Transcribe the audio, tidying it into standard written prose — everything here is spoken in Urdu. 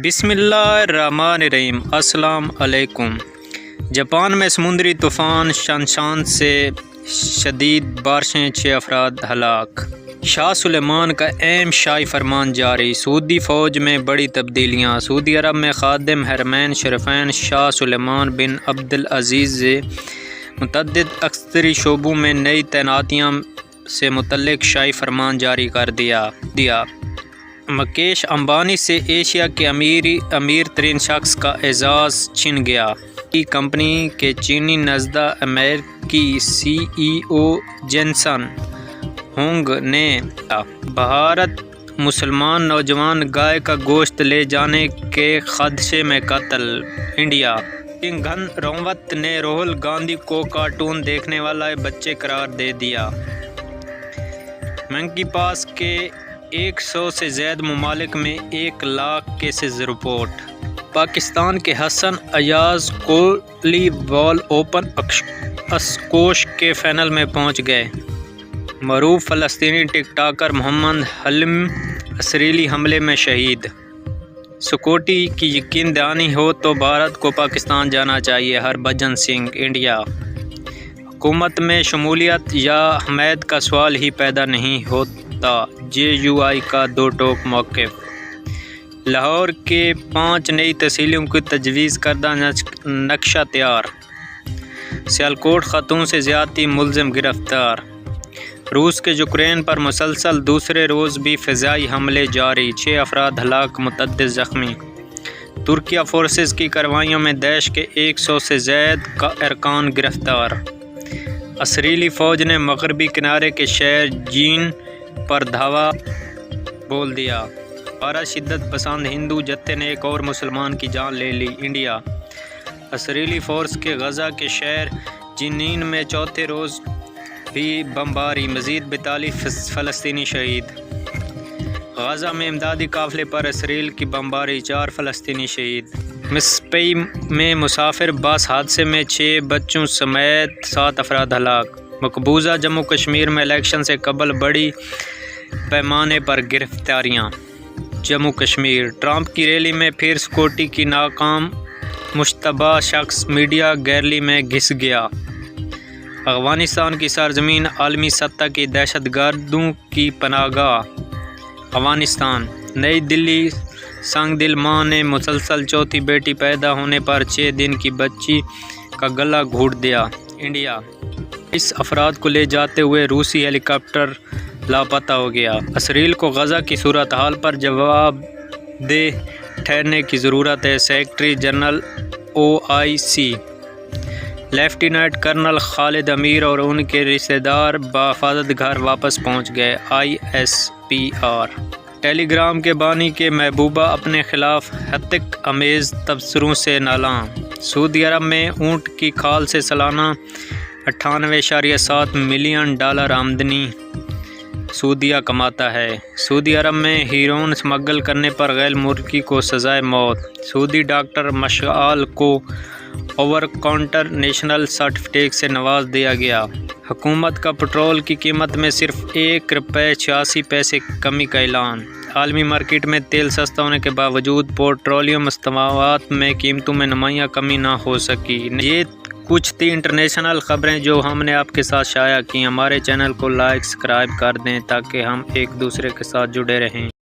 بسم اللہ الرحمن الرحیم۔ السلام علیکم۔ جاپان میں سمندری طوفان شانشان سے شدید بارشیں، 6 افراد ہلاک۔ شاہ سلمان کا اہم شاہی فرمان جاری۔ سعودی فوج میں بڑی تبدیلیاں۔ سعودی عرب میں خادم حرمین شریفین شاہ سلمان بن عبدالعزیز سے متعدد عسکری شعبوں میں نئی تعیناتیاں سے متعلق شاہی فرمان جاری کر دیا۔ مکیش امبانی سے ایشیا کے امیر ترین شخص کا اعزاز چھن گیا۔ کی کمپنی کے چینی نژاد امریکی سی ای او جینسن ہونگ نے بھارت مسلمان نوجوان گائے کا گوشت لے جانے کے خدشے میں قتل۔ انڈیا گن رنوت نے راہل گاندھی کو کارٹون دیکھنے والا بچے قرار دے دیا۔ منکی پاکس کے 100 سے زائد ممالک میں 1 لاکھ کیسز رپورٹ۔ پاکستان کے حسن ایاز والی بال اوپن اسکوش کے فائنل میں پہنچ گئے۔ معروف فلسطینی ٹک ٹاکر محمد حلیم اسرائیلی حملے میں شہید۔ سکیورٹی کی یقین دہانی ہو تو بھارت کو پاکستان جانا چاہیے، ہربھجن سنگھ۔ انڈیا حکومت میں شمولیت یا حمایت کا سوال ہی پیدا نہیں ہوتا، JUI کا 2 ٹوک موقف۔ لاہور کے 5 نئی تحصیلوں کی تجویز کردہ نقشہ تیار۔ سیالکوٹ خاتون سے زیادتی ملزم گرفتار۔ روس کے یوکرین پر مسلسل دوسرے روز بھی فضائی حملے جاری، 6 افراد ہلاک، متعدد زخمی۔ ترکیہ فورسز کی کارروائیوں میں داعش کے 100 سے زائد ارکان گرفتار۔ اسرائیلی فوج نے مغربی کنارے کے شہر جین پر دھاوا بول دیا۔ 12 شدت پسند ہندو جتھے نے ایک اور مسلمان کی جان لے لی۔ انڈیا اسرائیلی فورس کے غزہ کے شہر جنین میں چوتھے روز بھی بمباری، مزید 42 فلسطینی شہید۔ غزہ میں امدادی قافلے پر اسرائیل کی بمباری، 4 فلسطینی شہید۔ مسپئی میں مسافر بس حادثے میں 6 بچوں سمیت 7 افراد ہلاک۔ مقبوضہ جموں کشمیر میں الیکشن سے قبل بڑی پیمانے پر گرفتاریاں۔ جموں کشمیر ٹرمپ کی ریلی میں پھر سکیورٹی کی ناکام، مشتبہ شخص میڈیا گیلری میں گھس گیا۔ افغانستان کی سرزمین عالمی سطح کی دہشت گردوں کی پناہ گاہ۔ افغانستان نئی دلی سنگ دل ماں نے مسلسل چوتھی بیٹی پیدا ہونے پر 6 دن کی بچی کا گلا گھونٹ دیا۔ انڈیا 20 افراد کو لے جاتے ہوئے روسی ہیلی کاپٹر لاپتہ ہو گیا۔ اسرائیل کو غزہ کی صورتحال پر جواب دہ ٹھہرنے کی ضرورت ہے، secretary general OIC۔ Lieutenant colonel Khalid Amir اور ان کے رشتہ دار بحفاظت گھر واپس پہنچ گئے۔ ISPR ٹیلی گرام کے بانی کے محبوبہ اپنے خلاف ہتک آمیز تبصروں سے نالاں۔ سعودی عرب میں اونٹ کی کھال سے سالانہ 98.7 ملین ڈالر آمدنی سعودیہ کماتا ہے۔ سعودی عرب میں ہیروئن اسمگل کرنے پر غیر ملکی کو سزائے موت۔ سعودی ڈاکٹر مشعل کو اوور کاؤنٹر نیشنل سرٹیفکیٹ سے نواز دیا گیا۔ حکومت کا پٹرول کی قیمت میں صرف ₹1.86 کمی کا اعلان۔ عالمی مارکیٹ میں تیل سستا ہونے کے باوجود پیٹرولیم مصنوعات میں قیمتوں میں نمایاں کمی نہ ہو سکی۔ یہ کچھ تھی انٹرنیشنل خبریں جو ہم نے آپ کے ساتھ شائع کی۔ ہمارے چینل کو لائک، سبسکرائب کر دیں تاکہ ہم ایک دوسرے کے ساتھ جڑے رہیں۔